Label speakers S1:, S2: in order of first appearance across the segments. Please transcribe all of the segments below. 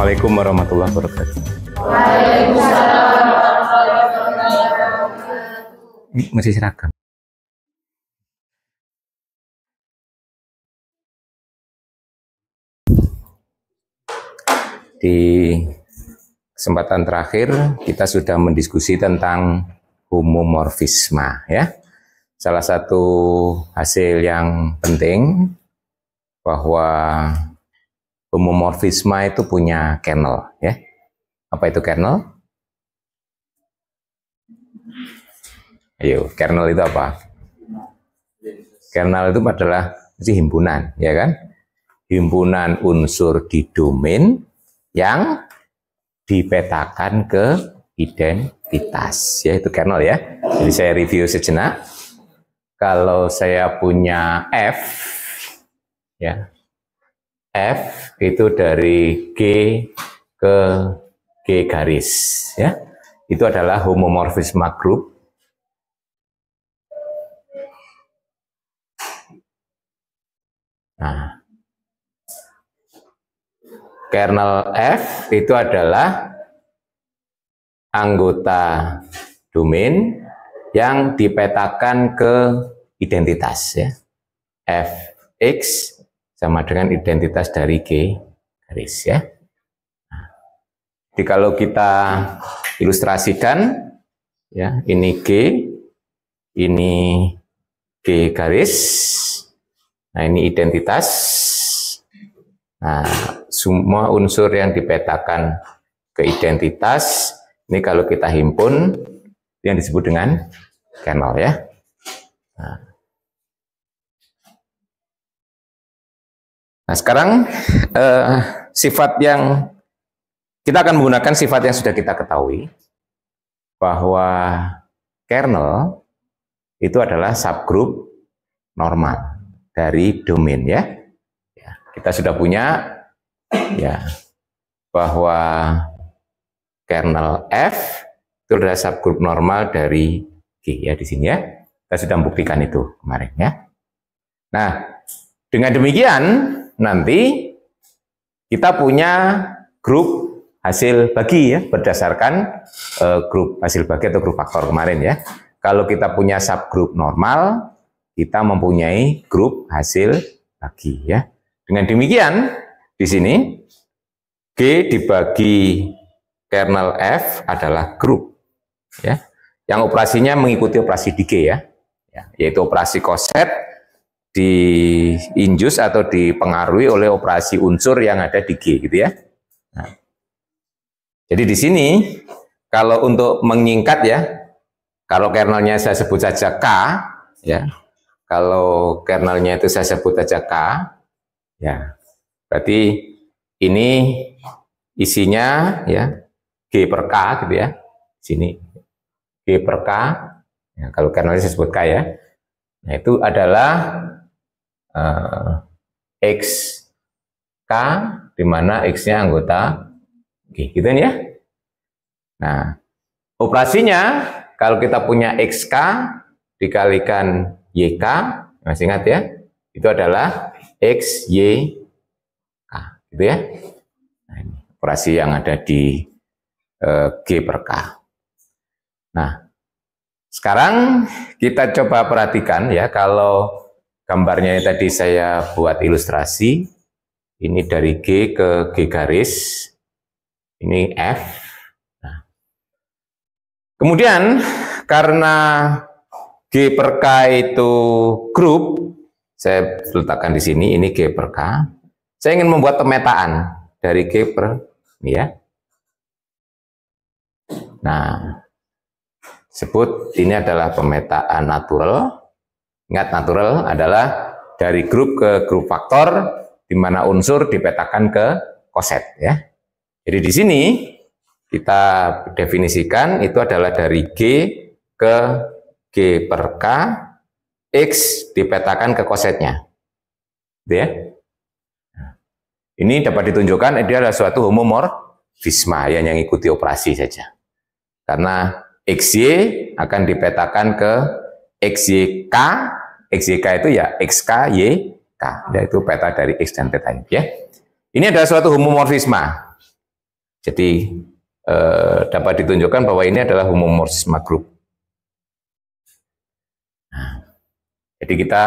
S1: Assalamualaikum warahmatullahi wabarakatuh.
S2: Waalaikumsalam warahmatullahi wabarakatuh.
S1: Masih seragam. Di kesempatan terakhir kita sudah mendiskusi tentang homomorfisme ya. Salah satu hasil yang penting bahwa homomorfisme itu punya kernel ya. Apa itu kernel? Ayo, kernel itu apa? Kernel itu adalah himpunan ya kan? Himpunan unsur di domain yang dipetakan ke identitas, yaitu kernel ya. Jadi saya review sejenak. Kalau saya punya F, ya, F itu dari G ke G garis, ya, itu adalah homomorfisme grup. Nah, kernel F itu adalah anggota domain yang dipetakan ke identitas ya. Fx sama dengan identitas dari G garis ya. Nah, jadi kalau kita ilustrasikan ya, ini G, ini G garis. Nah, ini identitas. Nah, semua unsur yang dipetakan ke identitas, ini kalau kita himpun, yang disebut dengan kernel ya. Nah sekarang sifat yang, kita akan menggunakan sifat yang sudah kita ketahui, bahwa kernel itu adalah subgroup normal dari domain ya. Kita sudah punya ya bahwa kernel F itu adalah subgroup normal dari G ya di sini ya. Kita sudah membuktikan itu kemarin ya. Nah, dengan demikian nanti kita punya grup hasil bagi ya berdasarkan grup hasil bagi atau grup faktor kemarin ya. Kalau kita punya subgroup normal, kita mempunyai grup hasil bagi ya. Dengan demikian, di sini G dibagi kernel F adalah grup, ya, yang operasinya mengikuti operasi di G ya, yaitu operasi coset diinjus atau dipengaruhi oleh operasi unsur yang ada di G, gitu ya. Nah, jadi di sini kalau untuk menyingkat ya, kalau kernelnya saya sebut saja K, ya, kalau kernelnya itu saya sebut saja K. Ya, berarti ini isinya ya G per K gitu ya. Sini G per K. Ya, kalau kernelnya disebut K ya. Nah, itu adalah X K di mana X-nya anggota G gitu ya. Nah, operasinya kalau kita punya XK dikalikan YK, masih ingat ya? Itu adalah X, Y, K, gitu ya. Nah, ini operasi yang ada di G per K. Nah, sekarang kita coba perhatikan ya, kalau gambarnya ini tadi saya buat ilustrasi, ini dari G ke G garis, ini F. Nah, kemudian karena G per K itu grup, saya letakkan di sini, ini G per K. Saya ingin membuat pemetaan dari G per ini ya. Nah, sebut ini adalah pemetaan natural. Ingat, natural adalah dari grup ke grup faktor, di mana unsur dipetakan ke coset ya. Jadi di sini kita definisikan itu adalah dari G ke G per K. X dipetakan ke cosetnya, ya. Ini dapat ditunjukkan dia adalah suatu homomorfisme yang ikuti operasi saja. Karena XY akan dipetakan ke XYK, XYK itu ya XK, YK, yaitu peta dari X dan theta ya. Ini adalah suatu homomorfisme. Jadi dapat ditunjukkan bahwa ini adalah homomorfisme grup. Nah, jadi kita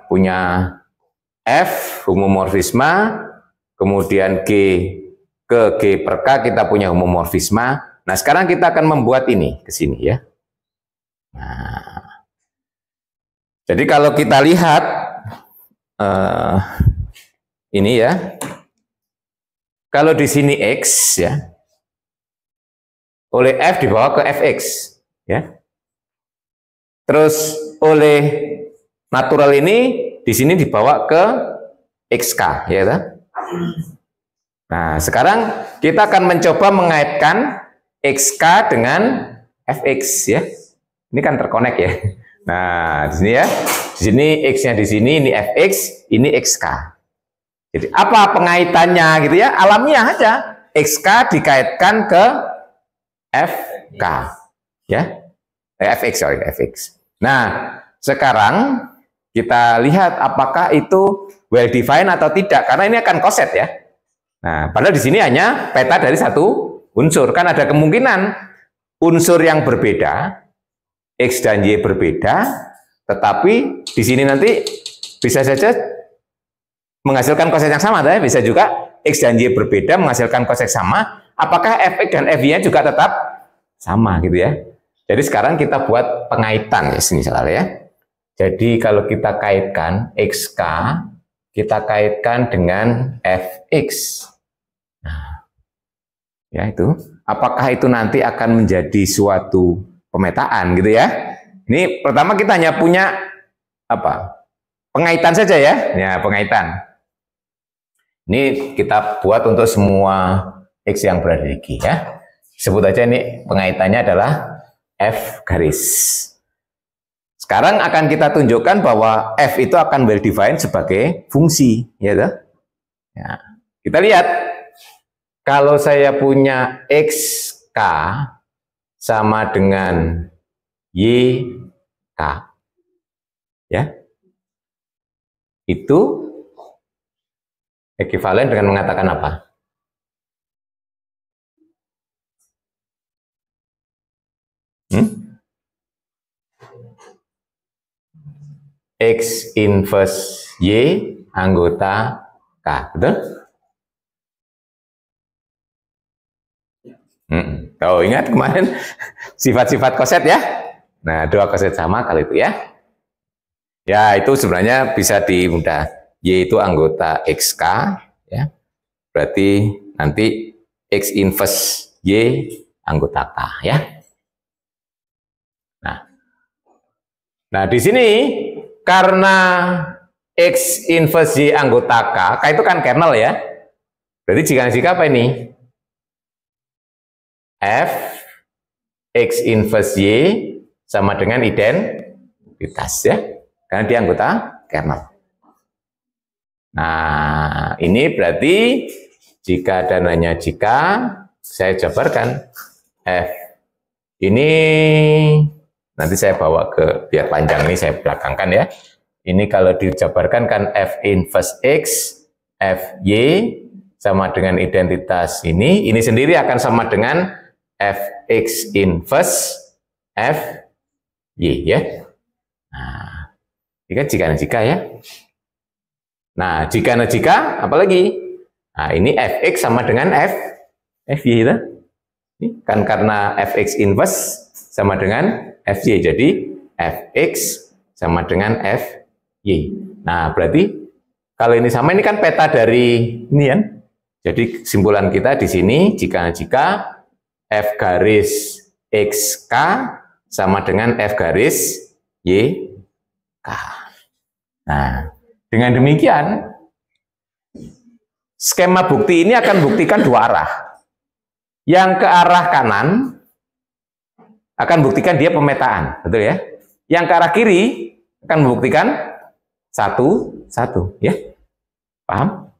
S1: punya F homomorfisme, kemudian G ke G per K kita punya homomorfisme. Nah, sekarang kita akan membuat ini ke sini ya. Nah, jadi kalau kita lihat ini ya, kalau di sini X ya, oleh F dibawa ke Fx ya. Terus oleh natural ini di sini dibawa ke XK ya kan? Nah, sekarang kita akan mencoba mengaitkan XK dengan Fx ya. Ini kan terkonek ya. Nah, di sini ya. Di sini X-nya di sini, ini Fx, ini XK. Jadi apa pengaitannya gitu ya? Alamiah aja. XK dikaitkan ke FK ya. Fx, sorry, Fx. Nah, sekarang kita lihat apakah itu well defined atau tidak, karena ini akan koset ya. Nah, padahal di sini hanya peta dari satu unsur, kan ada kemungkinan unsur yang berbeda, X dan Y berbeda, tetapi di sini nanti bisa saja menghasilkan koset yang sama, ya? Bisa juga X dan Y berbeda menghasilkan koset sama, apakah Fx dan Fy juga tetap sama gitu ya. Jadi sekarang kita buat pengaitan ya, sini ya. Jadi kalau kita kaitkan XK, kita kaitkan dengan Fx. Nah, ya itu. Apakah itu nanti akan menjadi suatu pemetaan gitu ya? Ini pertama kita hanya punya apa? Pengaitan saja ya. Ya, pengaitan. Ini kita buat untuk semua X yang berada di G ya. Sebut aja ini pengaitannya adalah F garis. Sekarang akan kita tunjukkan bahwa F itu akan well defined sebagai fungsi, ya toh? Ya. Kita lihat, kalau saya punya XK sama dengan YK, ya, itu ekivalen dengan mengatakan apa? X inverse Y anggota K, betul? Oh, ingat kemarin sifat-sifat koset ya? Nah, dua koset sama kali itu ya. Ya, itu sebenarnya bisa dimudah. Y itu anggota XK, ya. Berarti nanti X inverse Y anggota K, ya. Nah, di sini karena X inverse Y anggota K itu kan kernel ya. Berarti jika apa ini? F X inverse Y sama dengan identitas ya. Karena dia anggota kernel. Nah, ini berarti jika dan hanya jika saya jabarkan F ini, nanti saya bawa ke, biar panjang ini saya belakangkan ya. Ini kalau dijabarkan kan F inverse X, F Y sama dengan identitas ini sendiri akan sama dengan F X inverse F Y ya. Nah, ini kan jika ya. Nah, jika apalagi? Nah, ini Fx sama dengan Fy itu. Ini kan karena Fx inverse sama dengan Fy, jadi Fx sama dengan Fy. Nah, berarti kalau ini sama, ini kan peta dari ini kan. Jadi kesimpulan kita di sini jika F garis XK sama dengan F garis YK. Nah, dengan demikian skema bukti ini akan buktikan dua arah. Yang ke arah kanan akan buktikan dia pemetaan, betul ya? Yang ke arah kiri akan membuktikan satu, ya. Paham?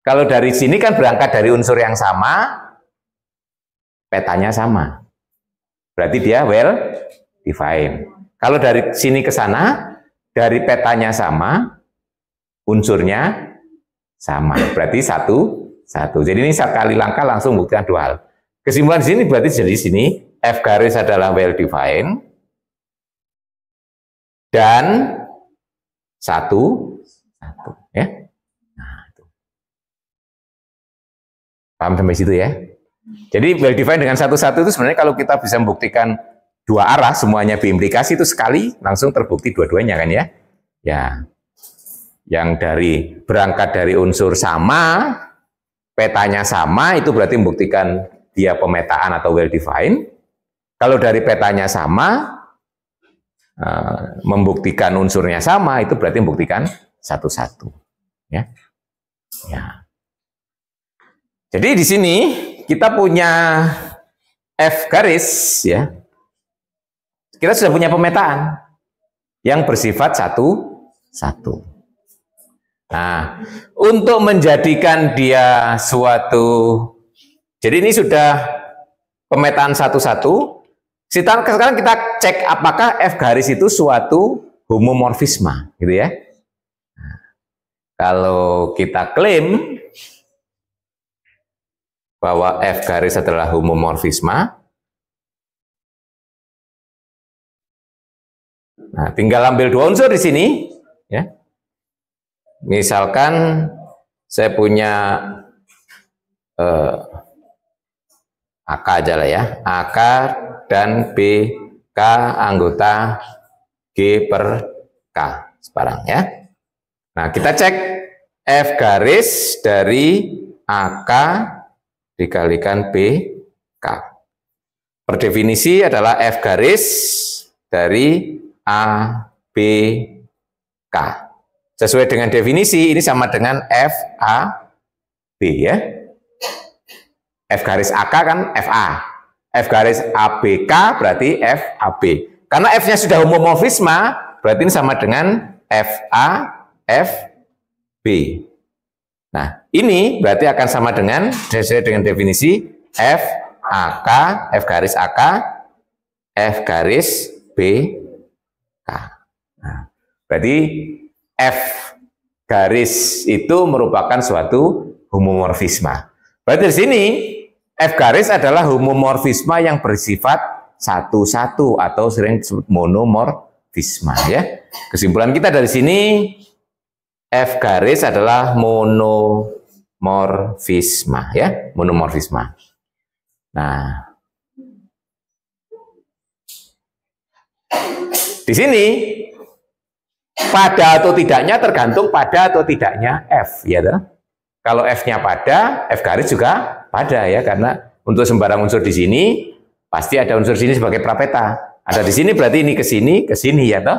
S1: Kalau dari sini kan berangkat dari unsur yang sama, petanya sama. Berarti dia well defined. Kalau dari sini ke sana, dari petanya sama, unsurnya sama. Berarti satu. 1. Jadi ini sekali langkah langsung buktikan 2 hal. Kesimpulan di sini berarti jadi sini F garis adalah well defined dan 1, ya. Nah, itu. Paham sampai situ ya? Jadi well defined dengan 1 itu sebenarnya kalau kita bisa membuktikan 2 arah semuanya biimplikasi itu sekali langsung terbukti dua-duanya kan ya? Ya. Yang berangkat dari unsur sama, petanya sama, itu berarti membuktikan dia pemetaan atau well defined. Kalau dari petanya sama, membuktikan unsurnya sama, itu berarti membuktikan 1. Ya. Ya. Jadi di sini kita punya F garis, ya. Kita sudah punya pemetaan yang bersifat 1. Nah, untuk menjadikan dia suatu, jadi ini sudah pemetaan 1. Sekarang kita cek apakah F garis itu suatu homomorfisme, gitu ya. Nah, kalau kita klaim bahwa F garis adalah homomorfisme, nah tinggal ambil 2 unsur di sini, ya. Misalkan saya punya AK aja lah ya, AK dan BK anggota G per K sekarang ya. Nah kita cek F garis dari AK dikalikan BK. Per definisi adalah F garis dari ABK. Sesuai dengan definisi, ini sama dengan FAB ya. F garis AK kan FA. F garis ABK berarti FAB. Karena F-nya sudah homomorfisme, berarti ini sama dengan FA, FB. Nah, ini berarti akan sama dengan, sesuai dengan definisi, FAK, F garis AK, F garis BK. Nah, berarti F garis itu merupakan suatu homomorfisme. Berarti di sini F garis adalah homomorfisme yang bersifat 1 atau sering disebut monomorfisme ya. Kesimpulan kita dari sini F garis adalah monomorfisme ya, monomorfisme. Nah, di sini pada atau tidaknya tergantung pada atau tidaknya F, ya toh? Kalau F-nya pada, F garis juga pada ya, karena untuk sembarang unsur di sini pasti ada unsur sini sebagai prapeta. Ada di sini berarti ini ke sini ya toh?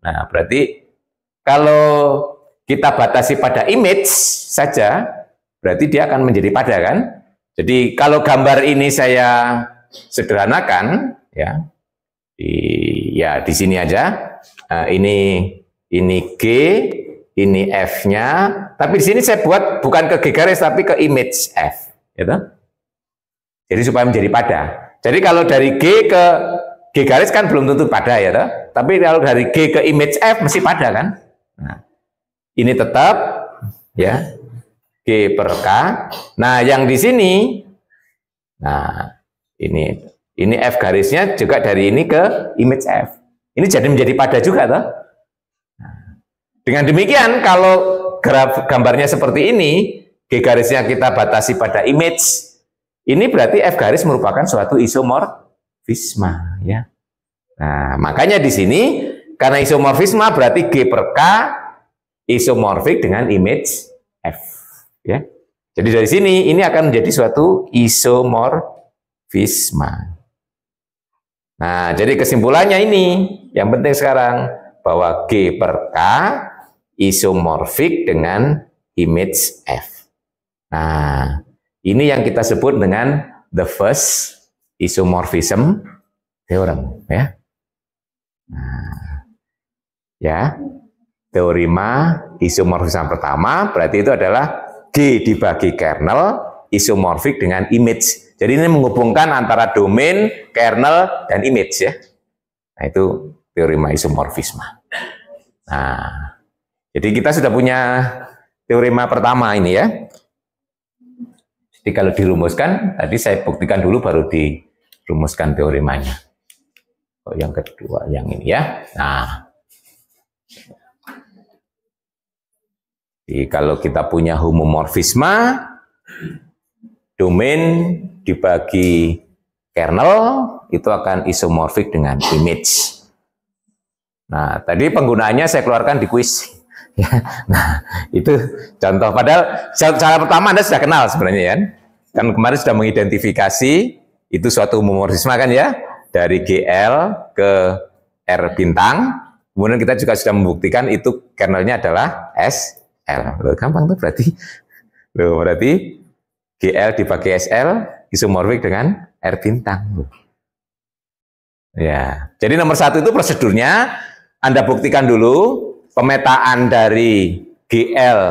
S1: Nah, berarti kalau kita batasi pada image saja, berarti dia akan menjadi pada kan? Jadi kalau gambar ini saya sederhanakan ya, di sini aja. Ini G, ini F-nya, tapi di sini saya buat bukan ke G garis tapi ke image F, gitu. Jadi supaya menjadi pada. Jadi kalau dari G ke G garis kan belum tentu pada ya, toh? Tapi kalau dari G ke image F mesti pada kan. Nah, ini tetap ya G per K. Nah, yang di sini, nah ini F garisnya juga dari ini ke image F. Ini jadi menjadi pada juga, toh? Dengan demikian, kalau gambarnya seperti ini, G garisnya kita batasi pada image, ini berarti F garis merupakan suatu isomorfisme, ya. Nah, makanya di sini karena isomorfisme berarti G per K isomorfik dengan image F, ya. Jadi dari sini ini akan menjadi suatu isomorfisme. Nah, jadi kesimpulannya ini yang penting sekarang bahwa G per K isomorfik dengan image F. Nah, ini yang kita sebut dengan the first isomorphism theorem, ya. Nah, ya, teorema isomorfisme pertama berarti itu adalah G dibagi kernel isomorfik dengan image. Jadi ini menghubungkan antara domain, kernel, dan image ya. Nah, itu teorema isomorfisme. Nah, jadi kita sudah punya teorema pertama ini ya. Jadi kalau dirumuskan, tadi saya buktikan dulu baru dirumuskan teoremanya. Oh, yang kedua, yang ini ya. Nah, jadi kalau kita punya homomorfisme, domain dibagi kernel itu akan isomorfik dengan image. Nah, tadi penggunaannya saya keluarkan di kuis. Nah, itu contoh. Padahal cara pertama Anda sudah kenal sebenarnya ya. Kan kemarin sudah mengidentifikasi itu suatu homomorfisme kan ya, dari GL ke R bintang. Kemudian kita juga sudah membuktikan itu kernelnya adalah SL. Loh, gampang tuh berarti. Loh, berarti GL dibagi SL isomorfik dengan R bintang. Ya, jadi nomor 1 itu prosedurnya Anda buktikan dulu pemetaan dari GL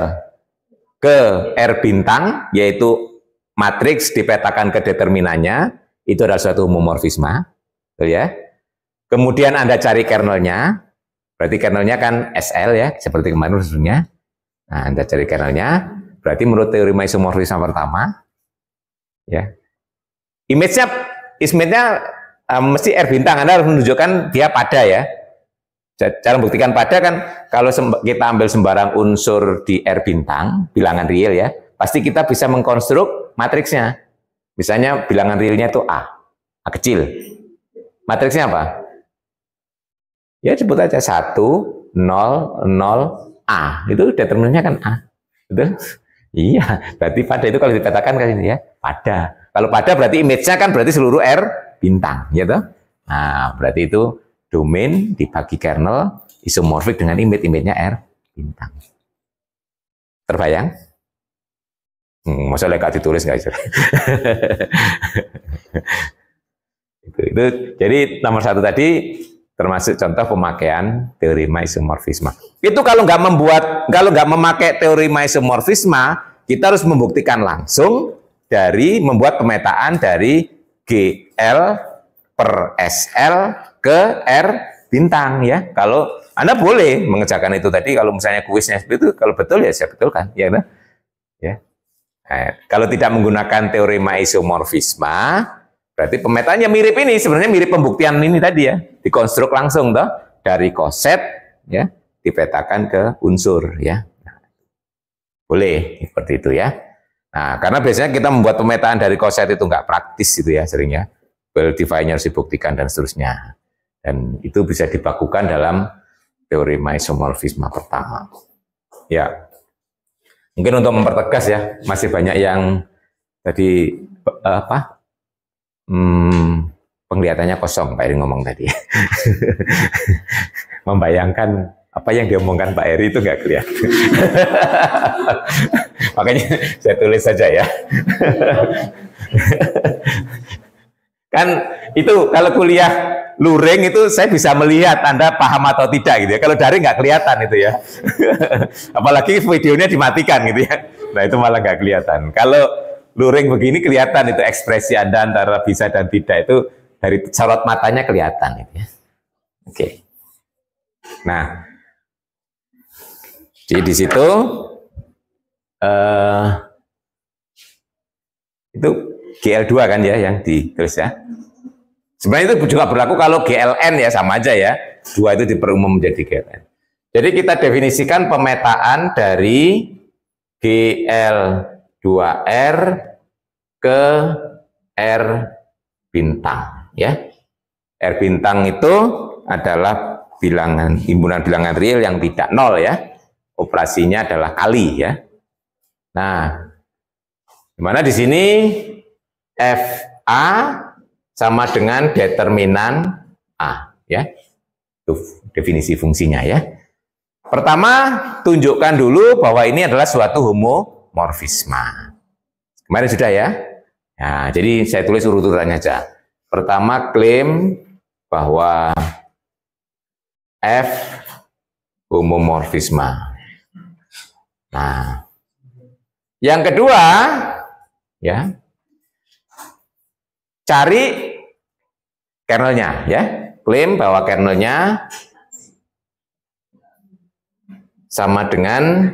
S1: ke R bintang, yaitu matriks dipetakan ke determinannya, itu adalah suatu homomorfisme, ya. Kemudian Anda cari kernelnya, berarti kernelnya kan SL ya, seperti kemarin prosedurnya. Nah, Anda cari kernelnya, berarti menurut teorema isomorfisme pertama, ya. Image-nya mesti R bintang, Anda harus menunjukkan dia pada ya. Cara membuktikan pada kan, kalau kita ambil sembarang unsur di R bintang, bilangan real ya, pasti kita bisa mengkonstruk matriksnya. Misalnya bilangan realnya itu A kecil. Matriksnya apa? Ya sebut aja 1, 0, 0, A. Itu determinannya kan A. Betul? Iya, berarti pada itu kalau dikatakan kan ini ya, pada. Kalau pada berarti image-nya kan berarti seluruh R bintang, ya toh? Nah, berarti itu domain dibagi kernel isomorfik dengan image-nya R bintang. Terbayang? Masalah gak ditulis nggak itu? Itu. Jadi nomor 1 tadi termasuk contoh pemakaian teorema isomorfisme. Itu kalau nggak memakai teorema isomorfisme, kita harus membuktikan langsung dari membuat pemetaan dari GL per SL ke R bintang ya. Kalau Anda boleh mengerjakan itu tadi, kalau misalnya kuisnya seperti itu, kalau betul ya saya betulkan, ya. Ya. Nah, kalau tidak menggunakan teorema isomorfisme, berarti pemetaannya mirip ini, sebenarnya mirip pembuktian ini tadi ya, dikonstruk langsung toh dari koset ya, dipetakan ke unsur ya. Nah, boleh seperti itu ya. Nah, karena biasanya kita membuat pemetaan dari koset itu nggak praktis itu ya seringnya. Well define harus dibuktikan dan seterusnya. Dan itu bisa dibakukan dalam teorema isomorfisme pertama. Ya. Mungkin untuk mempertegas ya, masih banyak yang tadi penglihatannya kosong Pak Eri ngomong tadi. Membayangkan apa yang diomongkan Pak Eri itu nggak kelihatan. Makanya saya tulis saja ya. Kan itu kalau kuliah luring itu saya bisa melihat Anda paham atau tidak gitu ya. Kalau daring nggak kelihatan itu ya. Apalagi videonya dimatikan gitu ya. Nah itu malah nggak kelihatan. Kalau luring begini kelihatan itu ekspresi Anda antara bisa dan tidak itu dari sorot matanya kelihatan gitu ya. Oke. Nah, jadi di situ itu GL2 kan ya yang ditulis ya. Sebenarnya itu juga berlaku kalau GLN ya, sama aja ya. 2 itu diperumum menjadi GLN. Jadi kita definisikan pemetaan dari GL2R ke R bintang ya. R bintang itu adalah himpunan bilangan real yang tidak nol ya. Operasinya adalah kali ya. Nah, dimana di sini FA sama dengan determinan A ya. Itu definisi fungsinya ya. Pertama, tunjukkan dulu bahwa ini adalah suatu homomorfisme. Kemarin sudah ya. Nah, jadi saya tulis urut-urutannya aja. Pertama, klaim bahwa F homomorfisme. Nah, yang kedua ya, cari kernelnya ya. Klaim bahwa kernelnya sama dengan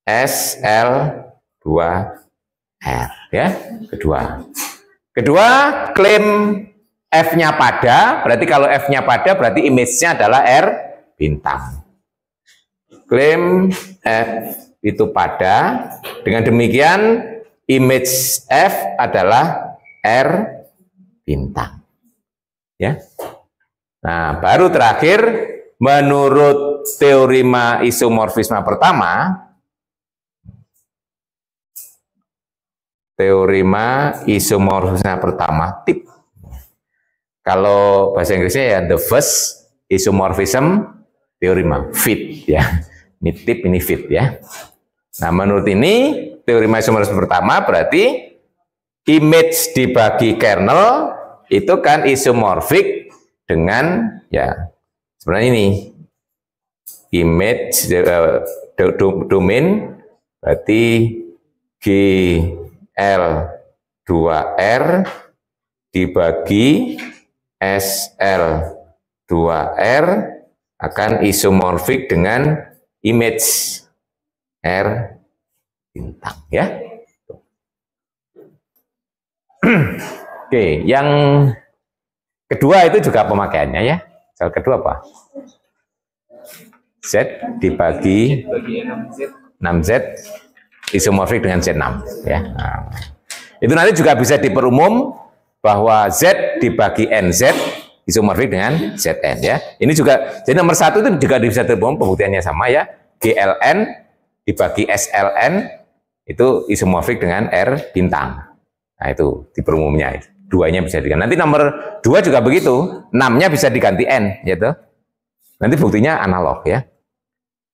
S1: SL2R. R ya. Kedua klaim F-nya pada, berarti kalau F-nya pada berarti image-nya adalah R bintang. Klaim F itu pada, dengan demikian image F adalah R bintang. Ya. Nah, baru terakhir menurut teorema isomorfisme pertama, tip. Kalau bahasa Inggrisnya ya the first isomorphism theorem, fit ya. Ini tip, ini fit ya. Nah, menurut ini teorema isomorfisme pertama berarti image dibagi kernel itu kan isomorfik dengan ya sebenarnya ini image domain berarti GL2R dibagi SL2R akan isomorfik dengan image R bintang ya. Oke, yang kedua itu juga pemakaiannya ya. Soal kedua apa? Z dibagi 6Z isomorfik dengan Z6 ya. Nah, itu nanti juga bisa diperumum bahwa Z dibagi NZ isomorfik dengan ZN ya. Ini juga jadi nomor 1 itu juga bisa diperumum, pembuktiannya sama ya. GLN dibagi SLN itu isomorfik dengan R bintang. Nah, itu diperumumnya. Duanya bisa diganti. Nanti nomor 2 juga begitu. 6-nya bisa diganti N gitu. Nanti buktinya analog ya.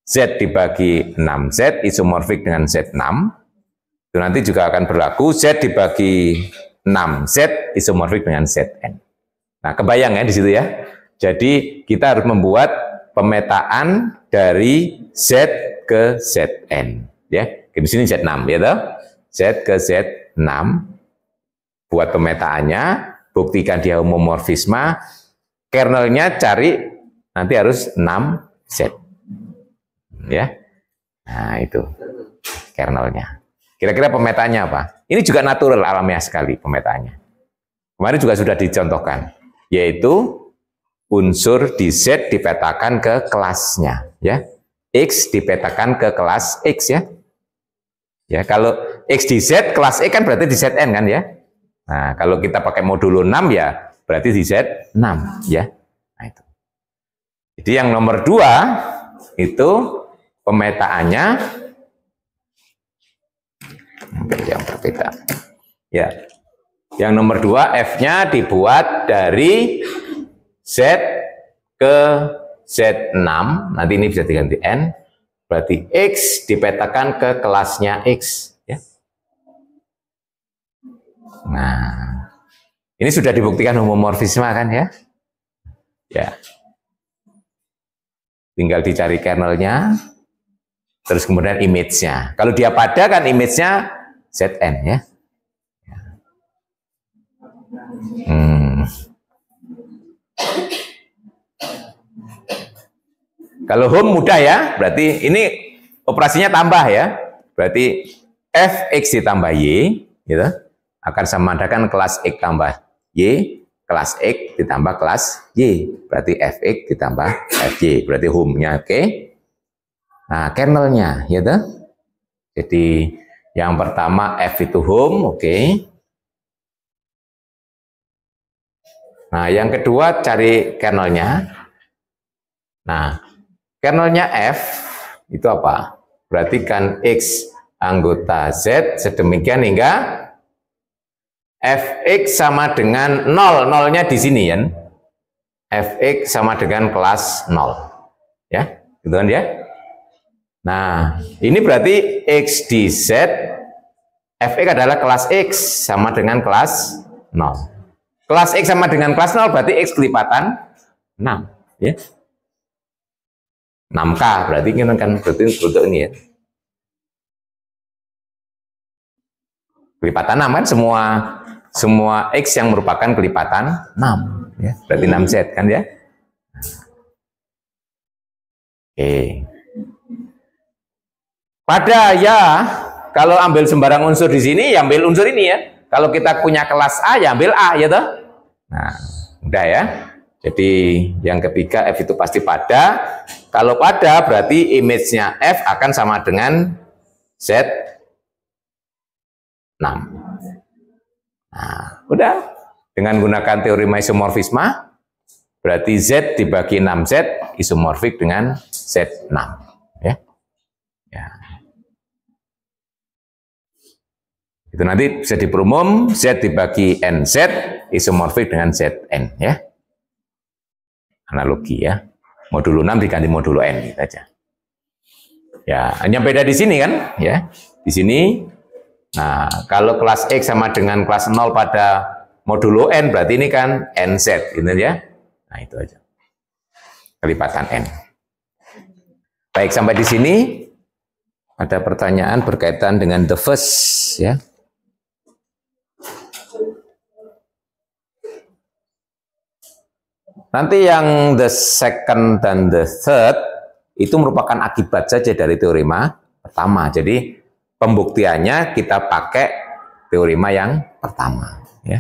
S1: Z dibagi 6Z isomorfik dengan Z6. Itu nanti juga akan berlaku Z dibagi 6Z isomorfik dengan Zn. Nah, kebayang ya di situ ya. Jadi kita harus membuat pemetaan dari Z ke Zn ya. Di sini Z6 ya toh. Z ke Z6 buat pemetaannya, buktikan dia homomorfisme, kernelnya cari nanti harus 6Z. Ya. Nah, itu kernelnya. Kira-kira pemetaannya apa? Ini juga natural, alamiah sekali pemetaannya. Kemarin juga sudah dicontohkan, yaitu unsur di Z dipetakan ke kelasnya, ya. X dipetakan ke kelas X ya. Ya, kalau X di Z, kelas X kan berarti di Zn kan ya. Nah, kalau kita pakai modulo 6 ya berarti di Z6 ya. Nah, itu. Jadi yang nomor 2 itu pemetaannya yang berbeda. Ya. Yang nomor 2 F-nya dibuat dari Z ke Z6, nanti ini bisa diganti N, berarti X dipetakan ke kelasnya X. Ya. Nah, ini sudah dibuktikan homomorfisme kan ya? Ya. Tinggal dicari kernelnya, terus kemudian image-nya. Kalau dia pada kan image-nya Zn ya. Kalau home mudah ya, berarti ini operasinya tambah ya. Berarti Fx ditambah Y, gitu, akan samandakan kelas X tambah Y, kelas X ditambah kelas Y. Berarti Fx ditambah Fy, berarti home-nya oke. Nah, kernelnya, gitu. Jadi yang pertama F itu home, oke. Nah, yang kedua cari kernelnya. Nah, kernelnya F itu apa? Berarti kan X anggota Z sedemikian hingga Fx sama dengan 0. 0-nya di sini ya. Fx sama dengan kelas 0. Ya, gitu kan ya? Nah, ini berarti X di Z, Fx adalah kelas X sama dengan kelas 0. Kelas X sama dengan kelas 0 berarti X kelipatan 6. Ya. 6K berarti ini kan bentuk ini ya. Kelipatan 6 kan semua X yang merupakan kelipatan 6 ya. Berarti 6Z kan ya. Oke. Pada ya kalau ambil sembarang unsur di sini, ya ambil unsur ini ya. Kalau kita punya kelas A, ya ambil A, ya toh? Nah, udah ya. Jadi yang ketiga, F itu pasti pada. Kalau pada, berarti image-nya F akan sama dengan Z6. Nah, udah. Dengan gunakan teorema isomorfisme, berarti Z dibagi 6Z isomorfik dengan Z6. Ya. Ya. Itu nanti bisa diperumum Z dibagi NZ isomorfik dengan ZN ya. Analogi ya. Modulo 6 diganti modulo N gitu aja. Ya, hanya beda di sini kan ya. Di sini nah, kalau kelas X sama dengan kelas 0 pada modulo N berarti ini kan NZ gitu ya. Nah, itu aja. Kelipatan N. Baik, sampai di sini ada pertanyaan berkaitan dengan the first ya. Nanti yang the second dan the third itu merupakan akibat saja dari teorema pertama. Jadi pembuktiannya kita pakai teorema yang pertama. Ya.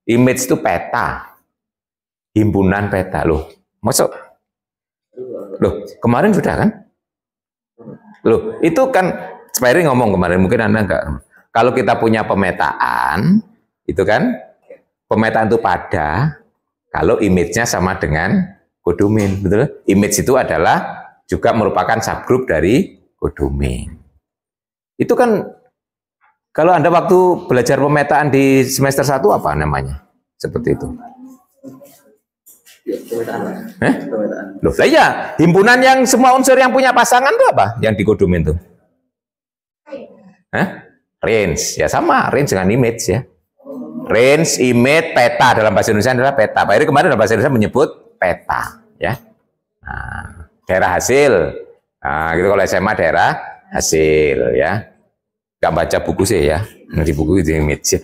S1: Image itu peta, himpunan peta loh. Masuk? Loh, kemarin sudah kan? Loh, itu kan Spiri ngomong kemarin, mungkin Anda enggak. Kalau kita punya pemetaan, itu kan pemetaan itu pada kalau image-nya sama dengan kodomain, betul? Image itu adalah juga merupakan subgroup dari kodomain. Itu kan kalau Anda waktu belajar pemetaan di semester 1 apa namanya? Seperti itu. Loh, iya, himpunan yang semua unsur yang punya pasangan itu apa? Yang di kodomain itu? Range, ya sama, range dengan image ya. Range, image, peta dalam bahasa Indonesia adalah peta. Pak Eri kemarin dalam bahasa Indonesia menyebut peta, ya. Nah, daerah hasil, nah, gitu kalau SMA daerah hasil, ya. Gak baca buku sih ya, di buku itu image.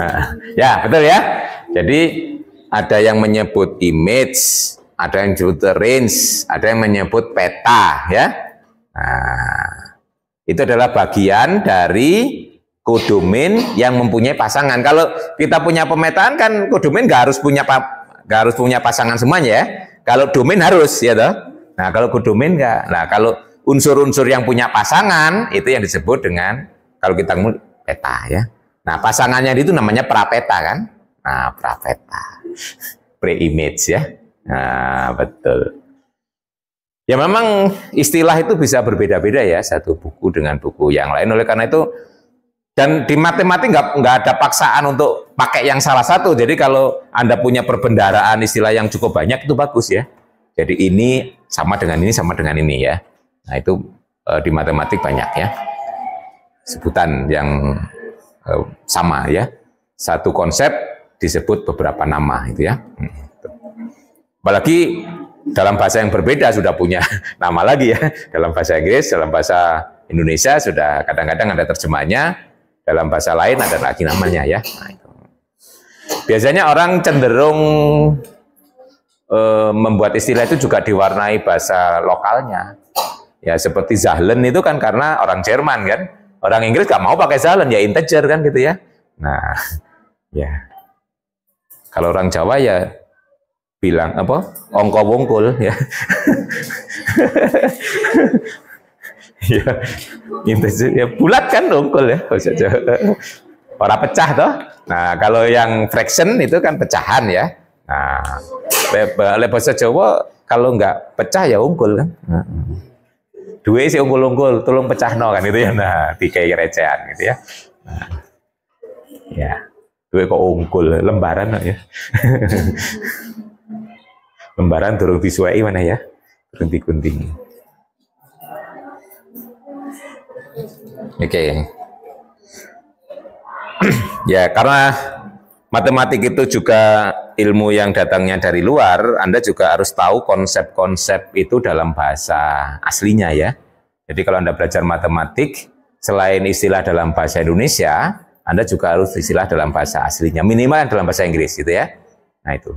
S1: Nah, ya betul ya. Jadi ada yang menyebut image, ada yang menyebut range, ada yang menyebut peta, ya. Nah, itu adalah bagian dari kodomain yang mempunyai pasangan. Kalau kita punya pemetaan kan kodomain nggak harus punya pasangan semuanya ya. Kalau domain harus ya toh. Nah kalau kodomain nggak. Nah kalau unsur-unsur yang punya pasangan itu yang disebut dengan kalau kita ngomong peta ya. Nah pasangannya itu namanya prapeta kan. Nah prapeta, pre-image ya. Nah betul. Ya memang istilah itu bisa berbeda-beda ya satu buku dengan buku yang lain. Oleh karena itu dan di matematik nggak ada paksaan untuk pakai yang salah satu. Jadi kalau Anda punya perbendaharaan istilah yang cukup banyak itu bagus ya. Jadi ini sama dengan ini sama dengan ini ya. Nah itu di matematik banyak ya sebutan yang sama ya. Satu konsep disebut beberapa nama itu ya. Apalagi dalam bahasa yang berbeda sudah punya nama lagi ya. Dalam bahasa Inggris, dalam bahasa Indonesia sudah kadang-kadang ada terjemahnya, dalam bahasa lain ada lagi namanya ya. Nah, itu. Biasanya orang cenderung membuat istilah itu juga diwarnai bahasa lokalnya. Ya seperti Zahlen itu kan karena orang Jerman kan. Orang Inggris gak mau pakai Zahlen, ya integer kan gitu ya. Nah, ya. Kalau orang Jawa ya bilang apa? Ongko wongkul ya. Ya, ya bulat kan wongkul ya. Orang pecah toh. Nah, kalau yang fraction itu kan pecahan ya. Nah, bahasa Jawa kalau nggak pecah ya wongkul kan. Dua sih unggul-unggul, tolong pecah no kan itu ya. Nah, dikai recehan gitu ya. Nah, ya, dua kok unggul, lembaran ya. Lembaran durung disuai mana ya? Durung digunting. Oke. Ya, karena matematik itu juga ilmu yang datangnya dari luar, Anda juga harus tahu konsep-konsep itu dalam bahasa aslinya ya. Jadi kalau Anda belajar matematik, selain istilah dalam bahasa Indonesia, Anda juga harus istilah dalam bahasa aslinya, minimal dalam bahasa Inggris gitu ya. Nah itu.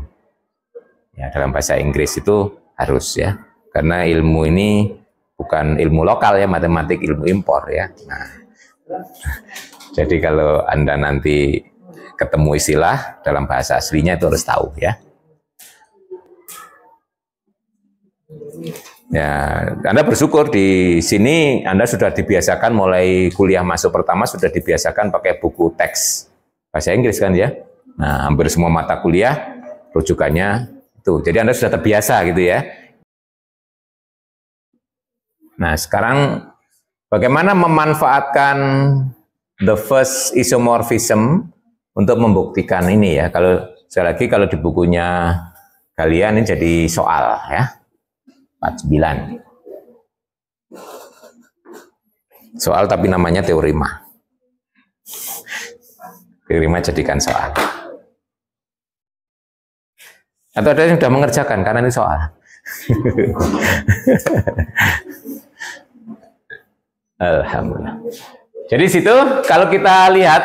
S1: Ya, dalam bahasa Inggris itu harus ya. Karena ilmu ini bukan ilmu lokal ya, matematik ilmu impor ya. Nah, jadi kalau Anda nanti ketemu istilah dalam bahasa aslinya itu harus tahu ya. Ya, Anda bersyukur di sini Anda sudah dibiasakan mulai kuliah masuk pertama sudah dibiasakan pakai buku teks bahasa Inggris kan ya. Nah, hampir semua mata kuliah rujukannya itu. Jadi Anda sudah terbiasa gitu ya. Nah, sekarang bagaimana memanfaatkan the first isomorphism untuk membuktikan ini ya. Kalau sekali lagi kalau di bukunya kalian ini jadi soal ya. 49. Soal tapi namanya teorema. Teorema jadikan soal. Atau ada yang sudah mengerjakan karena ini soal. Alhamdulillah. Jadi situ kalau kita lihat,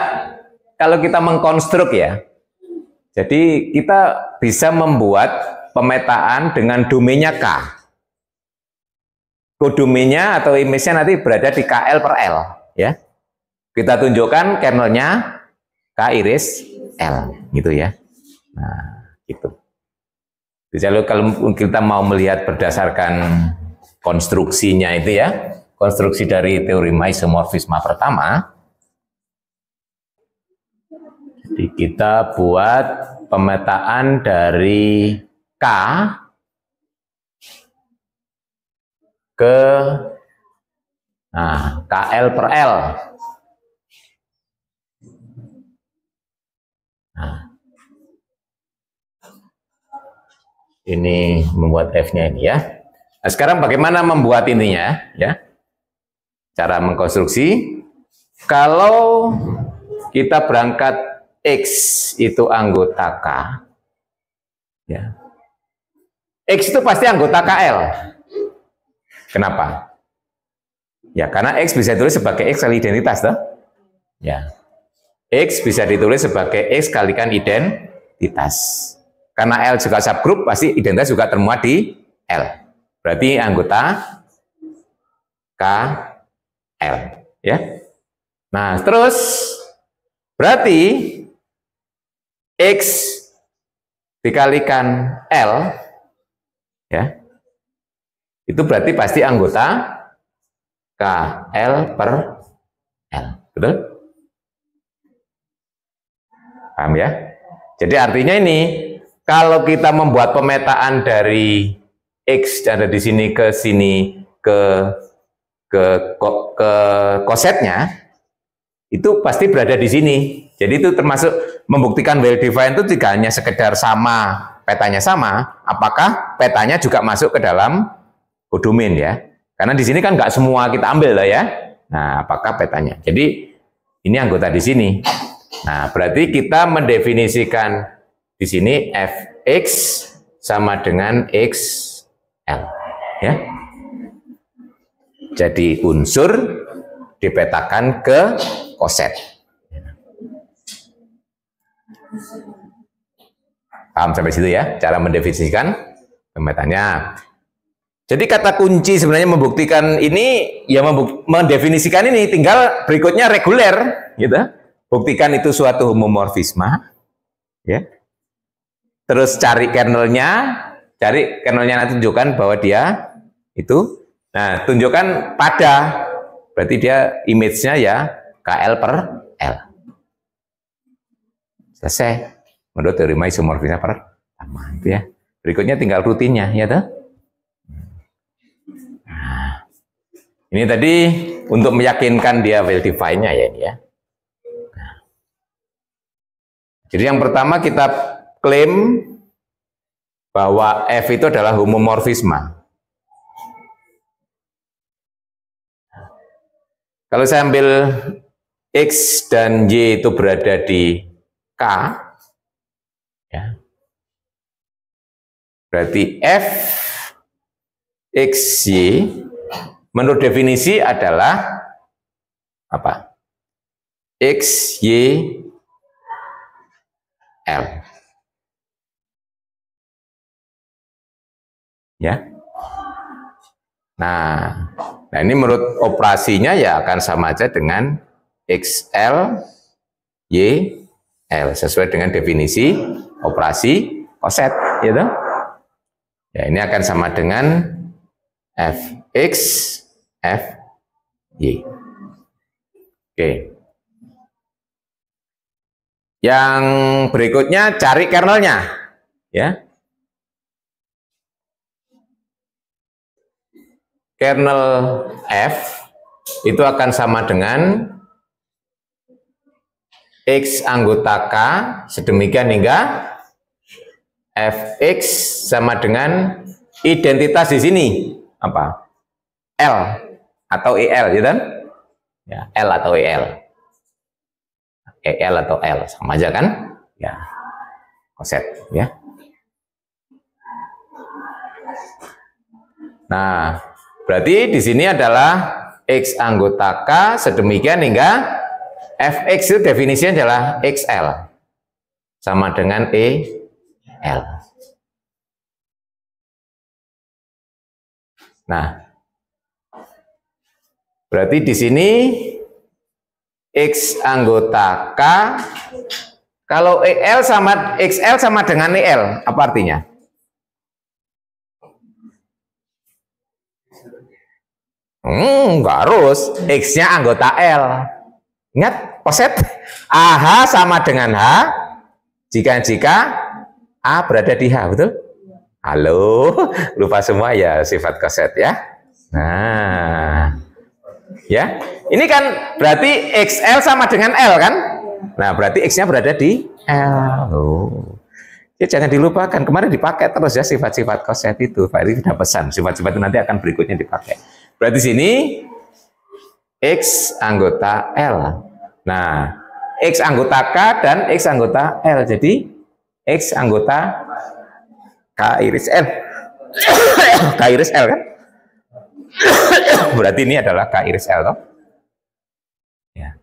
S1: kalau kita mengkonstruk ya, jadi kita bisa membuat pemetaan dengan domainnya K. Kodomainnya atau image-nya nanti berada di KL per L. Ya. Kita tunjukkan kernelnya K iris L. Gitu ya. Nah, gitu. Jadi kalau kita mau melihat berdasarkan konstruksinya itu ya, konstruksi dari teorema isomorfisme pertama, jadi kita buat pemetaan dari K ke KL per L. Nah, ini membuat F-nya ini ya. Nah, sekarang bagaimana membuat ininya ya? Cara mengkonstruksi, kalau kita berangkat X itu anggota K, ya. X itu pasti anggota KL. Kenapa? Ya, karena X bisa ditulis sebagai X kali identitas, toh? Ya. X bisa ditulis sebagai X kalikan identitas. Karena L juga subgroup, pasti identitas juga termuat di L. Berarti anggota K L, ya. Nah, terus berarti X dikalikan L, ya, itu berarti pasti anggota KL per L, betul? Paham ya? Jadi artinya ini, kalau kita membuat pemetaan dari X ada di sini ke sini ke kosetnya, itu pasti berada di sini. Jadi itu termasuk membuktikan well defined itu tidak hanya sekedar sama, petanya sama, apakah petanya juga masuk ke dalam kodomain ya. Karena di sini kan nggak semua kita ambil lah ya. Nah, apakah petanya. Jadi ini anggota di sini. Nah, berarti kita mendefinisikan di sini fx sama dengan xl ya. Jadi unsur dipetakan ke koset. Paham sampai situ ya, cara mendefinisikan pemetannya. Jadi kata kunci sebenarnya membuktikan ini, ya mendefinisikan ini, tinggal berikutnya reguler, gitu. Buktikan itu suatu homomorfisme, ya. Terus cari kernelnya nanti tunjukkan bahwa dia itu. Nah, tunjukkan pada, berarti dia image-nya ya KL per L. Selesai. Menurut teorema isomorfisme pertama itu ya. Berikutnya tinggal rutinnya, ya toh. Nah, ini tadi untuk meyakinkan dia well defined-nya ya ini ya. Nah. Jadi yang pertama kita klaim bahwa F itu adalah homomorfisme. Kalau saya ambil X dan Y itu berada di K, ya, berarti F X Y menurut definisi adalah apa? X Y L, ya. Nah ini menurut operasinya ya akan sama aja dengan XL YL sesuai dengan definisi operasi koset, gitu. Ya ini akan sama dengan Fx Fy. Oke. Yang berikutnya cari kernelnya, ya. Kernel F itu akan sama dengan X anggota K sedemikian hingga Fx sama dengan identitas di sini apa? L atau EL, gitu kan? Ya, L atau EL. EL atau L sama aja kan? Ya. Koset, ya. Nah, berarti di sini adalah X anggota K sedemikian hingga Fx itu definisinya adalah XL sama dengan EL. Nah, berarti di sini X anggota K, kalau EL sama XL sama dengan EL, apa artinya? Enggak harus, X-nya anggota L. Ingat, koset AH sama dengan H jika A berada di H, betul? Halo, lupa semua ya sifat koset ya. Nah, ya, ini kan berarti XL sama dengan L kan? Nah, berarti X-nya berada di L. Oh. Ya, jangan dilupakan, kemarin dipakai terus ya sifat-sifat koset itu. Pak Iri sudah pesan, sifat-sifat itu nanti akan berikutnya dipakai. Berarti sini X anggota L. Nah, X anggota K dan X anggota L. Jadi X anggota K iris L. K iris L kan? Berarti ini adalah K iris L toh? Ya.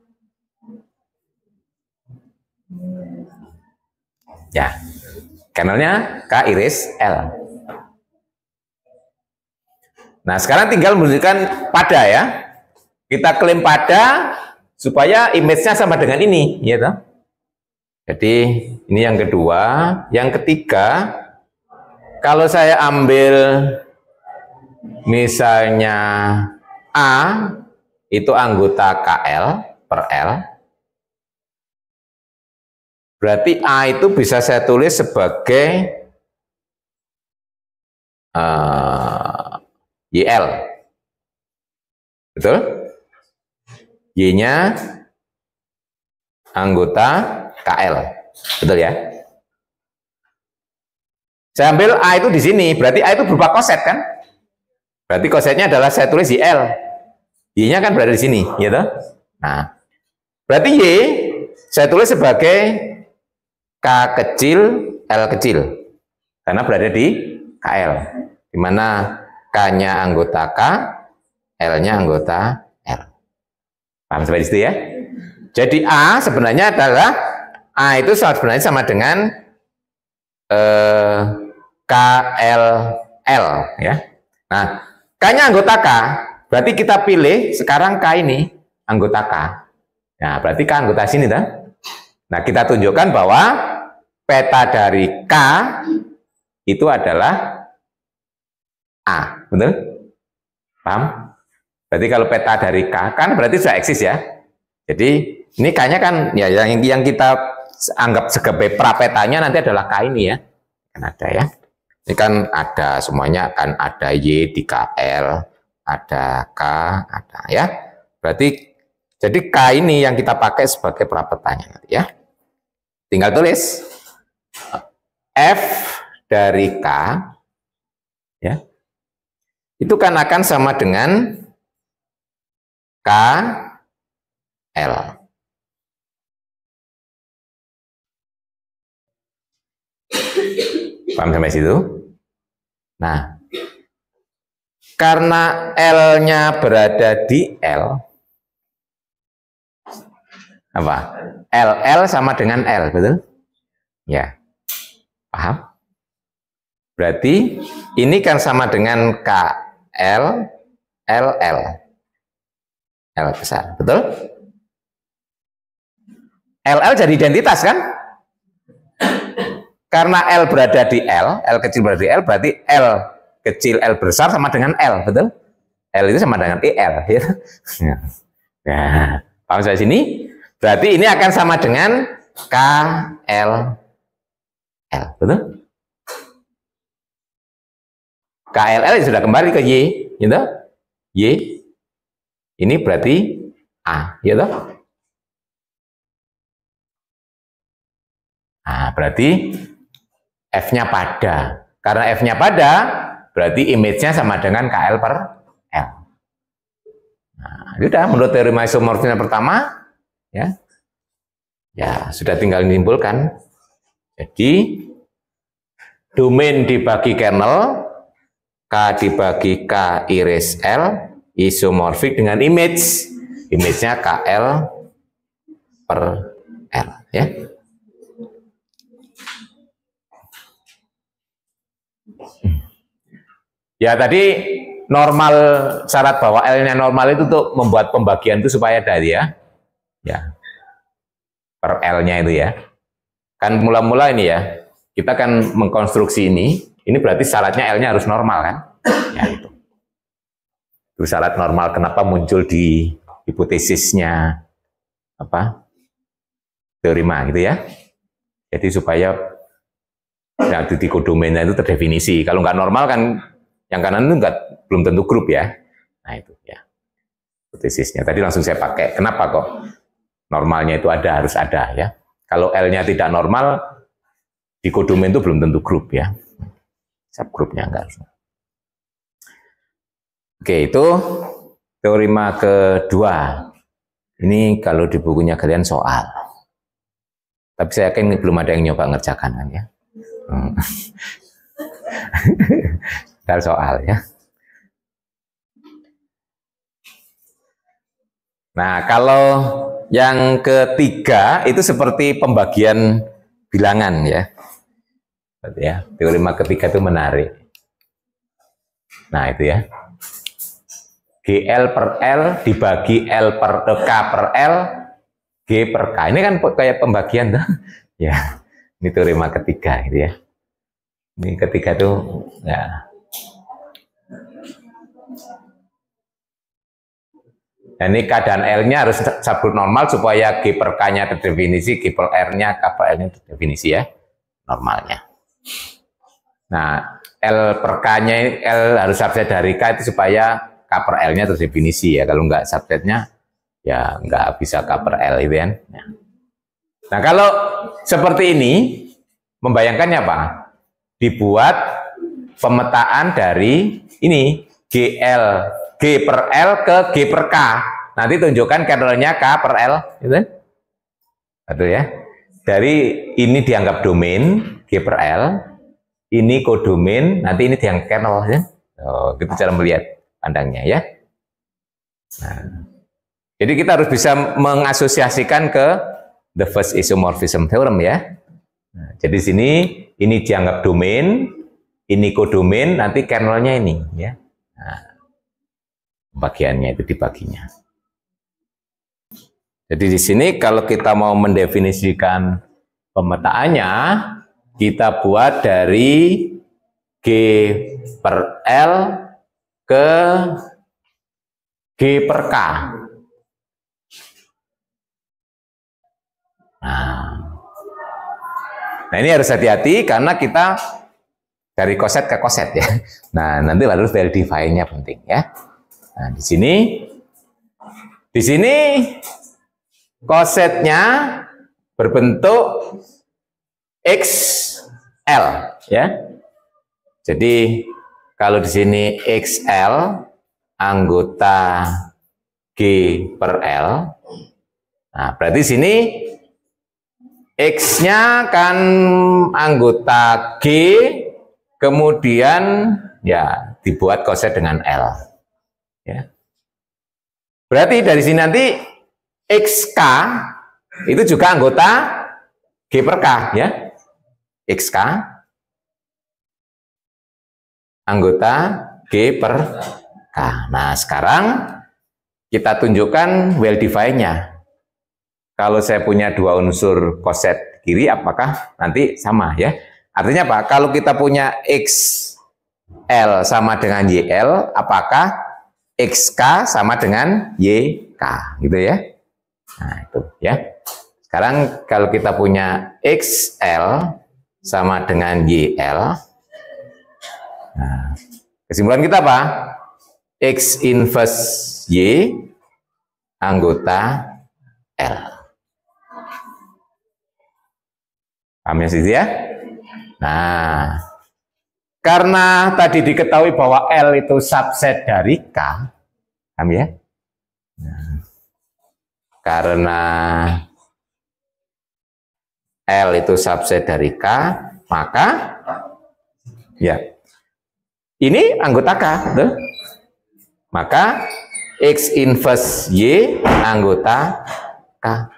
S1: Ya. Kernelnya K iris L. Nah, sekarang tinggal menunjukkan pada ya. Kita klaim pada supaya image-nya sama dengan ini, ya toh? Jadi, ini yang kedua. Yang ketiga, kalau saya ambil misalnya A itu anggota KL per L, berarti A itu bisa saya tulis sebagai YL. Betul? Y-nya anggota KL. Betul ya? Saya ambil A itu di sini, berarti A itu berupa koset kan? Berarti kosetnya adalah saya tulis YL. Y-nya kan berada di sini, ya toh? Nah, berarti Y saya tulis sebagai K kecil, L kecil. Karena berada di KL. Di mana K-nya anggota K, L-nya anggota L. Paham sampai di situ ya? Jadi A sebenarnya adalah A itu sebenarnya sama dengan KLL ya. Nah, K-nya anggota K, berarti kita pilih sekarang K ini anggota K. Nah, berarti K anggota sini kan? Nah, kita tunjukkan bahwa peta dari K itu adalah A, betul? Paham? Berarti kalau peta dari K kan berarti sudah eksis ya. Jadi ini K-nya kan ya yang kita anggap sebagai prapetanya nanti adalah K ini ya. Kan ada ya. Ini kan ada semuanya, kan ada Y di KL, ada K, ada ya. Berarti jadi K ini yang kita pakai sebagai prapetanya nanti ya. Tinggal tulis F dari K ya. Itu kan akan sama dengan K L. Paham sampai situ? Nah, karena L-nya berada di L, apa? LL sama dengan L, betul? Ya, paham? Berarti ini kan sama dengan KL LL. L besar, betul? LL jadi identitas kan? Karena L berada di L kecil berada di L, berarti L kecil L besar sama dengan L, betul? L itu sama dengan IL, ya. Nah, paham saya sini? Berarti ini akan sama dengan KLL, betul? KLL sudah kembali ke Y, gitu? Y. Ini berarti A, gitu? Nah, berarti F-nya pada. Karena F-nya pada, berarti image-nya sama dengan KL per L. Nah, sudah menurut teori isomorfisme pertama, ya, sudah tinggal disimpulkan. Jadi domain dibagi kernel, K dibagi K iris L, isomorfik dengan image, image-nya KL per L, ya. Ya tadi normal, syarat bahwa L-nya normal itu untuk membuat pembagian itu supaya dari ya per L-nya itu ya. Kan mula-mula ini ya, kita kan mengkonstruksi ini berarti syaratnya L-nya harus normal kan? Ya itu. Itu syarat normal kenapa muncul di hipotesisnya apa? Teorema gitu ya. Jadi supaya ya, di kodomennya itu terdefinisi. Kalau nggak normal kan yang kanan itu belum tentu grup ya. Nah itu ya hipotesisnya. Tadi langsung saya pakai. Kenapa kok normalnya itu ada, harus ada ya. Kalau L-nya tidak normal di kodomen itu belum tentu grup ya. Subgrupnya enggak harus. Oke, itu teorema kedua. Ini kalau di bukunya kalian soal. Tapi saya yakin belum ada yang nyoba ngerjakan kan ya. Soal ya. Nah, kalau yang ketiga itu seperti pembagian bilangan ya. Ya, teorema ketiga itu menarik. Nah, itu ya. GL per L dibagi L per K per L, G per K. Ini kan kayak pembagian tuh. Ya, ini teorema ketiga gitu ya. Ini ketiga tuh ya. Nah, ini keadaan L-nya harus subgroup normal supaya G per K-nya terdefinisi, G per R-nya, K per L-nya terdefinisi ya, normalnya. Nah, L per K-nya, L harus subset dari K itu supaya K per L-nya terdefinisi ya, kalau nggak subsetnya ya nggak bisa K per L itu kan. Nah, kalau seperti ini, membayangkannya apa? Dibuat pemetaan dari ini, G per L ke G per K. Nanti tunjukkan kernelnya K per L, gitu. Betul ya. Dari ini dianggap domain G per L, ini kodomain, nanti ini dianggap kernel ya. Oh, gitu cara melihat pandangnya ya. Nah, jadi kita harus bisa mengasosiasikan ke the first isomorphism theorem ya. Nah, jadi sini ini dianggap domain, ini kodomain, nanti kernelnya ini ya. Nah, bagiannya itu dibaginya. Jadi di sini kalau kita mau mendefinisikan pemetaannya, kita buat dari G per L ke G per K. Nah ini harus hati-hati karena kita dari koset ke koset ya. Nah nanti lalu value define-nya penting ya. Nah di sini kosetnya berbentuk XL ya. Jadi kalau di sini XL anggota G per L. Nah, berarti sini X-nya kan anggota G, kemudian ya dibuat koset dengan L. Ya. Berarti dari sini nanti XK itu juga anggota G per K ya. XK anggota G per K. Nah, sekarang kita tunjukkan well define-nya. Kalau saya punya dua unsur koset kiri, apakah nanti sama ya? Artinya apa? Kalau kita punya XL sama dengan YL, apakah XK sama dengan YK? Gitu ya. Nah, itu ya. Sekarang kalau kita punya XL sama dengan YL, nah, kesimpulan kita apa? X inverse Y anggota L. Paham ya situ ya? Nah, karena tadi diketahui bahwa L itu subset dari K, paham ya? Nah, karena L itu subset dari K, maka ya ini anggota K, betul? Maka X inverse Y anggota K.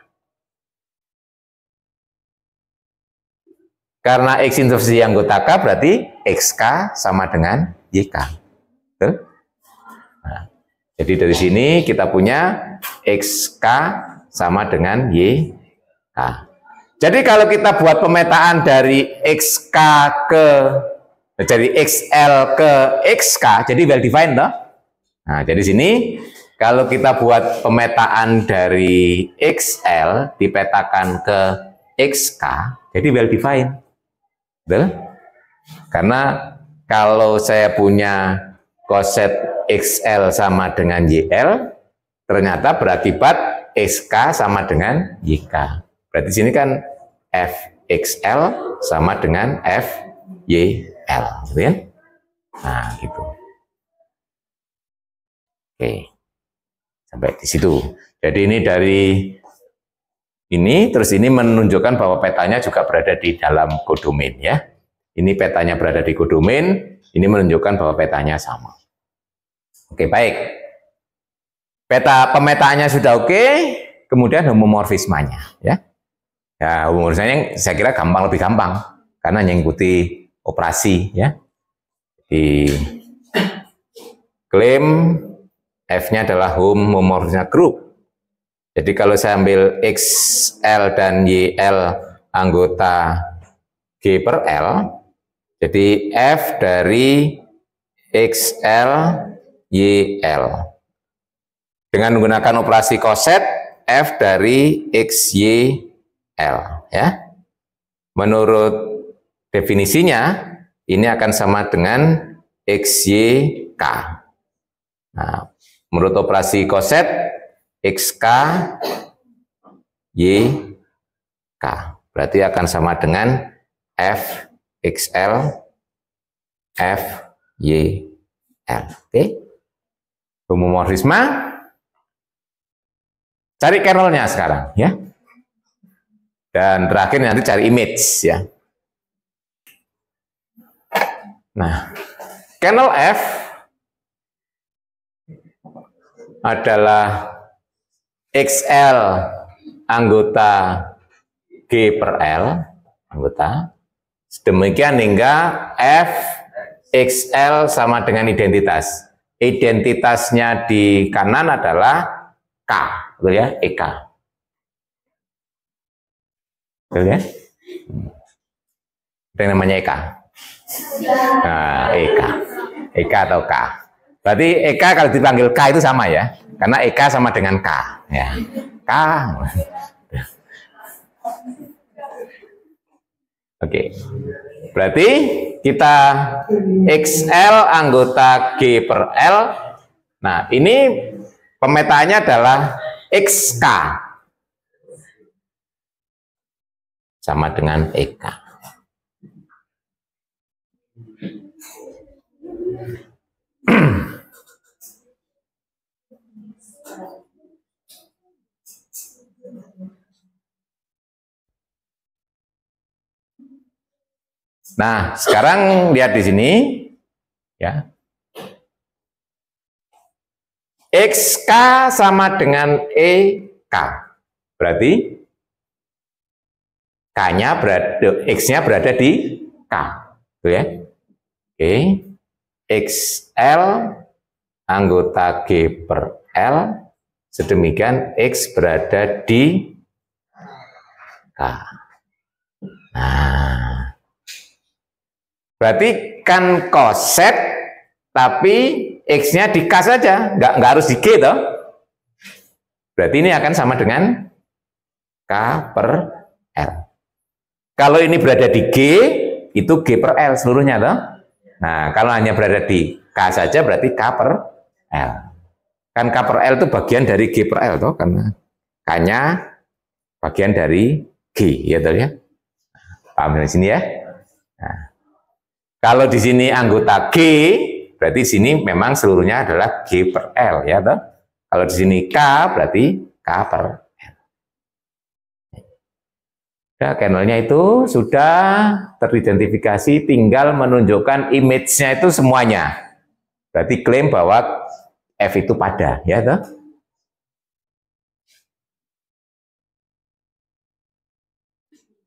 S1: Karena X inverse Y anggota K berarti XK sama dengan YK. Betul? Nah, jadi dari sini kita punya XK sama dengan YK. Jadi kalau kita buat pemetaan dari XK dari XL ke XK, jadi well defined toh? Nah, jadi sini kalau kita buat pemetaan dari XL dipetakan ke XK, jadi well defined. Betul? Karena kalau saya punya koset XL sama dengan YL, ternyata berakibat XK sama dengan YK. Berarti sini kan FXL sama dengan FYL, gitu kan? Nah, gitu. Oke, sampai di situ. Jadi ini dari ini, terus ini menunjukkan bahwa petanya juga berada di dalam kodomain ya. Ini petanya berada di kodomain, ini menunjukkan bahwa petanya sama. Oke, baik. Peta pemetaannya sudah oke, kemudian homomorfismanya ya. Ya, homomorfismanya saya kira lebih gampang karena mengikuti operasi ya. Di klaim F-nya adalah homomorfisme grup. Jadi kalau saya ambil XL dan YL anggota G per L, jadi F dari XL YL. Dengan menggunakan operasi koset, F dari XYL. Ya. Menurut definisinya, ini akan sama dengan XYK. Nah, menurut operasi koset, XK YK berarti akan sama dengan FXL FYL. Oke. Homomorfisme. Cari kernelnya sekarang ya. Dan terakhir nanti cari image ya. Nah, kernel F adalah XL anggota G per L anggota. Demikian hingga F XL sama dengan identitas. Identitasnya di kanan adalah K, betul ya, EK. Betul ya? Itu yang namanya EK. Nah, EK. EK atau K. Berarti EK kalau dipanggil K itu sama ya, karena EK sama dengan K. Ya. K. Oke. Berarti kita XL anggota G per L. Nah, ini pemetaannya adalah XK sama dengan EK. Nah, sekarang lihat di sini ya. XK sama dengan EK. Berarti K-nya berada, X-nya berada di K. Tuh ya. Oke. XL anggota G per L, sedemikian X berada di K. Nah, berarti kan koset, tapi X-nya di K saja, nggak harus di G toh. Berarti ini akan sama dengan K per L. Kalau ini berada di G, itu G per L seluruhnya toh. Nah, kalau hanya berada di K saja, berarti K per L. Kan K per L itu bagian dari G per L toh, karena K-nya bagian dari G, ya toh ya. Paham di sini ya? Nah, kalau di sini anggota G, berarti sini memang seluruhnya adalah G per L, ya toh. Kalau di sini K, berarti K per L. Ya, kernelnya itu sudah teridentifikasi, tinggal menunjukkan image-nya itu semuanya. Berarti klaim bahwa F itu pada, ya toh.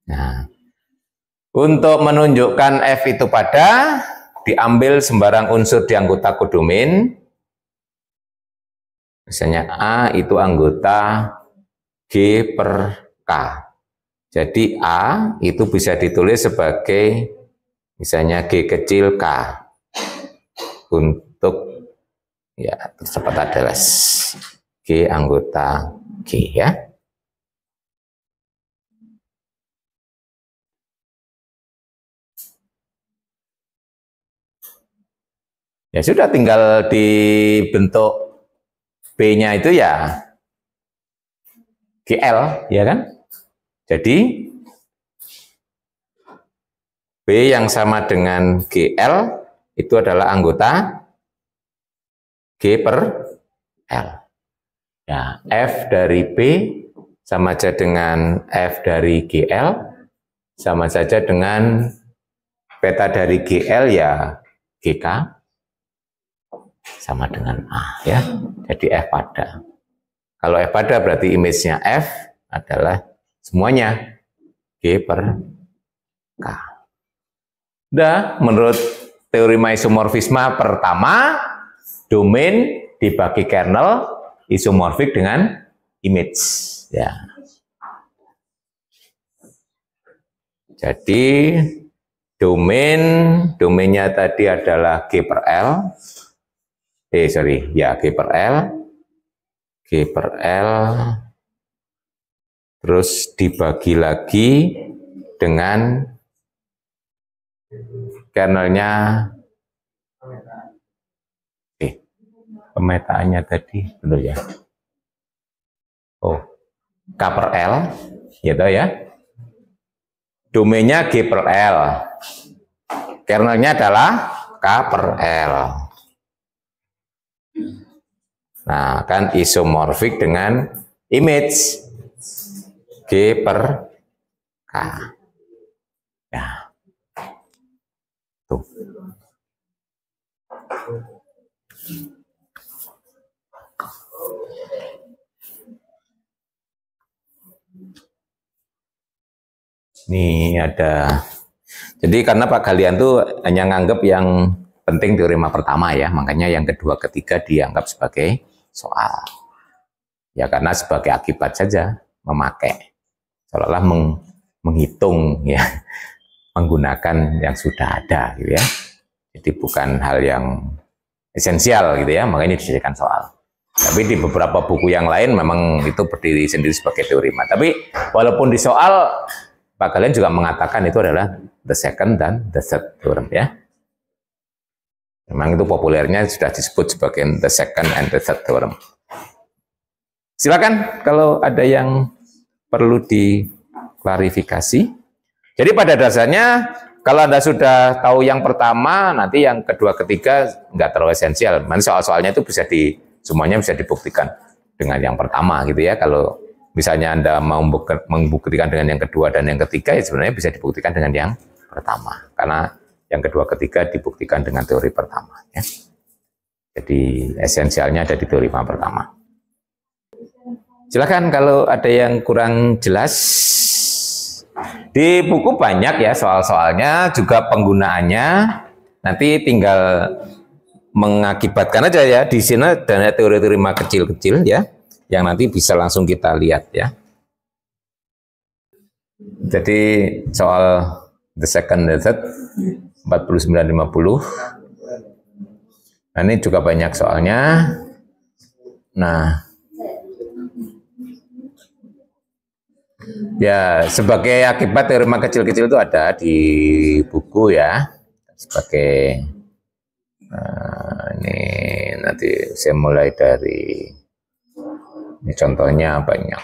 S1: Nah, untuk menunjukkan F itu pada, diambil sembarang unsur di anggota kodomain. Misalnya A itu anggota G per K. Jadi A itu bisa ditulis sebagai misalnya G kecil K. Untuk ya terdapat adalah G anggota G ya. Ya sudah, tinggal dibentuk B-nya itu ya GL, ya kan? Jadi B yang sama dengan GL itu adalah anggota G per L. Ya, F dari B sama saja dengan F dari GL, sama saja dengan beta dari GL ya GK. Sama dengan A ya, jadi F pada. Kalau F pada berarti image-nya F adalah semuanya G per K. Udah, menurut teorema isomorfisme pertama, domain dibagi kernel isomorfik dengan image ya. Jadi domainnya tadi adalah G per L. G per L, terus dibagi lagi dengan kernelnya, pemetaannya tadi, betul ya? Oh, K per L, gitu ya. Domainnya G per L, kernelnya adalah K per L. Nah, kan isomorfik dengan image G per K. Ya. Tuh. Ini ada. Jadi karena Pak kalian tuh hanya nganggap yang penting teorema pertama ya, makanya yang kedua ketiga dianggap sebagai soal. Ya karena sebagai akibat saja memakai, seolah-olah menghitung ya, menggunakan yang sudah ada gitu ya. Jadi bukan hal yang esensial gitu ya, makanya dijadikan soal. Tapi di beberapa buku yang lain memang itu berdiri sendiri sebagai teorema. Tapi walaupun di soal, Pak kalian juga mengatakan itu adalah the second dan the third theorem ya. Memang itu populernya sudah disebut sebagai the second and the third theorem. Silakan kalau ada yang perlu diklarifikasi. Jadi pada dasarnya kalau Anda sudah tahu yang pertama, nanti yang kedua ketiga nggak terlalu esensial. Nanti soal-soalnya itu semuanya bisa dibuktikan dengan yang pertama gitu ya. Kalau misalnya Anda mau membuktikan dengan yang kedua dan yang ketiga, ya sebenarnya bisa dibuktikan dengan yang pertama. Karena yang kedua ketiga dibuktikan dengan teori pertama ya. Jadi esensialnya ada di teorema pertama. Silakan kalau ada yang kurang jelas. Di buku banyak ya soal-soalnya, juga penggunaannya. Nanti tinggal mengakibatkan aja ya di sini dan teori-teori kecil-kecil ya yang nanti bisa langsung kita lihat ya. Jadi soal the second method 49-50. Nah, ini juga banyak soalnya. Nah, ya sebagai akibat teorema kecil-kecil itu ada di buku ya. Sebagai ini nanti saya mulai dari ini contohnya banyak.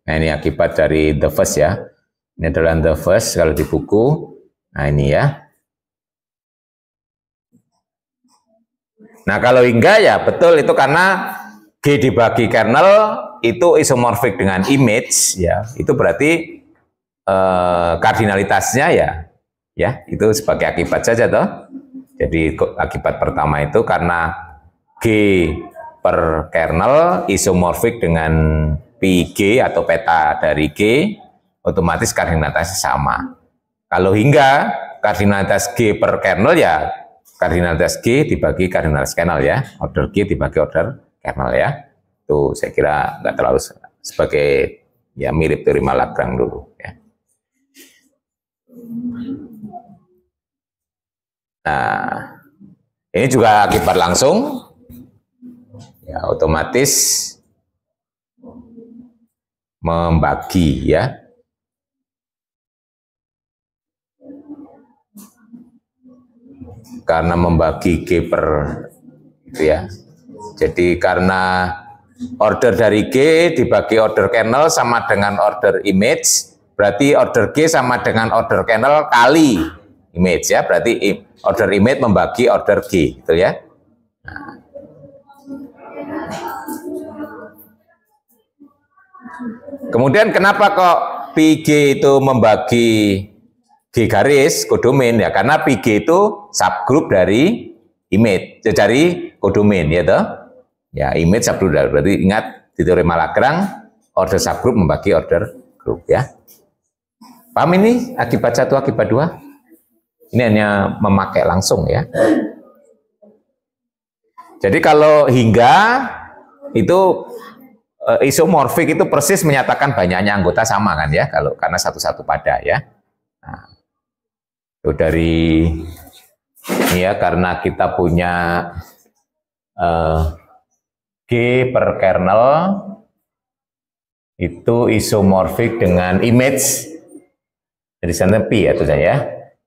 S1: Nah, ini akibat dari the first ya. Ini adalah the first kalau di buku. Nah, ini ya. Nah, kalau hingga ya betul itu karena G dibagi kernel itu isomorfik dengan image ya. Itu berarti kardinalitasnya ya itu sebagai akibat saja toh. Jadi akibat pertama itu karena G per kernel isomorfik dengan PG atau peta dari G, otomatis kardinalitasnya sama. Kalau hingga kardinalitas G per kernel ya kardinalitas G dibagi kardinalitas kernel ya, order G dibagi order kernel ya. Itu saya kira nggak terlalu sebagai ya mirip teorema Lagrange dulu ya. Nah, ini juga akibat langsung, ya otomatis membagi ya. Karena membagi G per itu ya. Jadi karena order dari G dibagi order kernel sama dengan order image, berarti order G sama dengan order kernel kali image ya, berarti order image membagi order G, gitu ya. Nah. Kemudian kenapa kok PG itu membagi G garis kodomain ya? Karena PG itu subgroup dari image, dari kodomain ya toh. Ya, image subgroup dari, berarti ingat di teorema Lagrange order subgroup membagi order group ya. Paham ini akibat satu, akibat dua? Ini hanya memakai langsung ya. Jadi kalau hingga itu isomorfik itu persis menyatakan banyaknya anggota sama kan ya, kalau karena satu-satu pada ya. Nah, itu dari ini ya, karena kita punya G per kernel itu isomorfik dengan image. Jadi sana P ya tulisannya ya.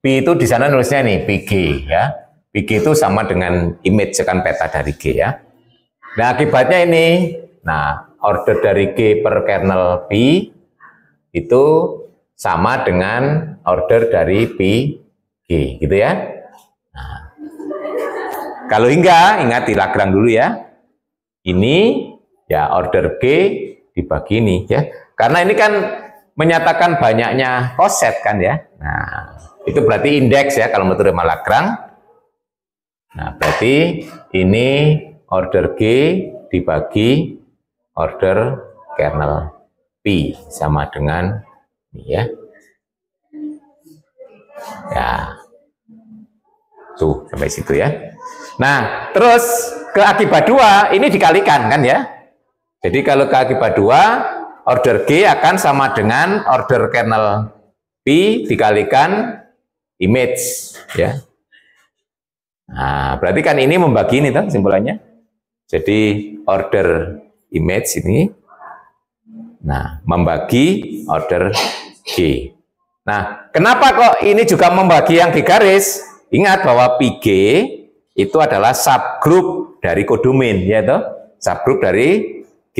S1: P itu di sana nulisnya nih PG ya. PG itu sama dengan image kan peta dari G ya. Nah, akibatnya ini, nah order dari G per kernel P itu sama dengan order dari P G gitu ya. Nah, kalau hingga ingat di Lagrange dulu ya. Ini ya order G dibagi ini ya. Karena ini kan menyatakan banyaknya koset kan ya. Nah, itu berarti indeks ya kalau menurut teorema Lagrange. Nah, berarti ini order G dibagi order kernel P sama dengan ini ya. Ya. Tuh, sampai situ ya. Nah, terus ke akibat 2 ini dikalikan kan ya. Jadi kalau ke akibat 2 order G akan sama dengan order kernel P dikalikan image ya. Nah, berarti kan ini membagi ini toh simpulannya. Jadi order image ini nah membagi order G. Nah, kenapa kok ini juga membagi yang di garis? Ingat bahwa PG itu adalah subgroup dari kodomain ya toh, subgroup dari G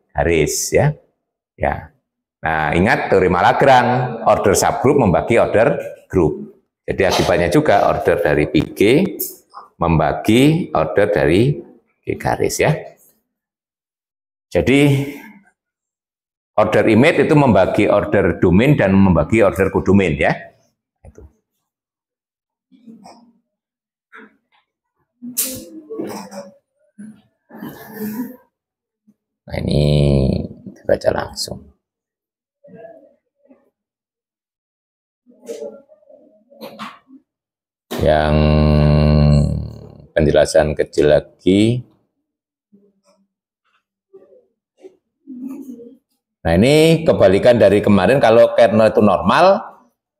S1: garis ya. Ya. Nah, ingat teorema Lagrange, order subgroup membagi order group. Jadi akibatnya juga order dari PG membagi order dari G garis ya. Jadi order image itu membagi order domain dan membagi order kodomain ya. Itu. Nah, ini dibaca langsung. Yang penjelasan kecil lagi. Nah, ini kebalikan dari kemarin. Kalau kernel itu normal,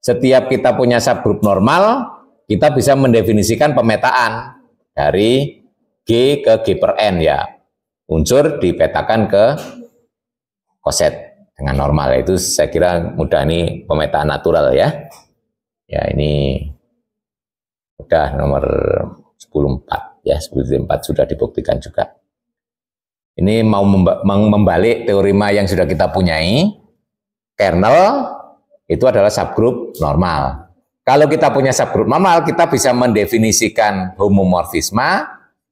S1: setiap kita punya subgroup normal, kita bisa mendefinisikan pemetaan dari G ke G per N ya. Unsur dipetakan ke koset dengan normal. Itu saya kira mudah, ini pemetaan natural ya. Ya, ini udah nomor 10.4 ya, 10.4 sudah dibuktikan juga. Ini mau membalik teorema yang sudah kita punyai. Kernel itu adalah subgroup normal. Kalau kita punya subgroup normal, kita bisa mendefinisikan homomorfisme,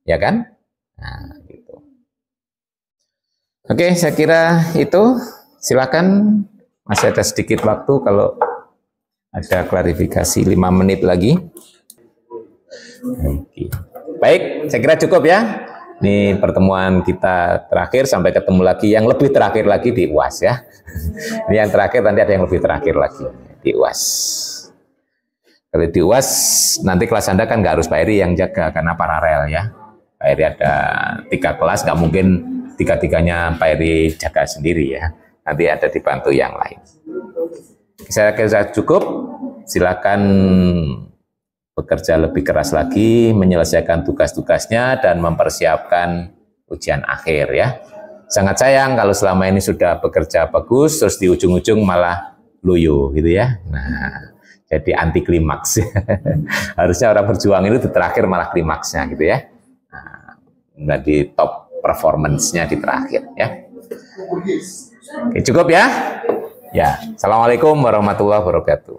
S1: ya kan? Nah, gitu. Oke, saya kira itu. Silakan, masih ada sedikit waktu kalau ada klarifikasi 5 menit lagi. Oke. Baik, saya kira cukup ya. Ini pertemuan kita terakhir, sampai ketemu lagi yang lebih terakhir lagi di UAS ya. Ini yang terakhir, nanti ada yang lebih terakhir lagi di UAS. Kalau di UAS nanti kelas Anda kan nggak harus Pak Eri yang jaga karena paralel ya. Pak Eri ada 3 kelas, nggak mungkin 3-3-nya Pak Eri jaga sendiri ya. Nanti ada dibantu yang lain. Saya kira cukup. Silakan bekerja lebih keras lagi, menyelesaikan tugas-tugasnya, dan mempersiapkan ujian akhir ya. Sangat sayang kalau selama ini sudah bekerja bagus, terus di ujung-ujung malah loyo gitu ya. Nah, jadi anti klimaks. Harusnya orang berjuang itu di terakhir malah klimaksnya gitu ya. Nah, di top performance-nya di terakhir ya. Oke, cukup ya? Ya. Assalamualaikum warahmatullahi wabarakatuh.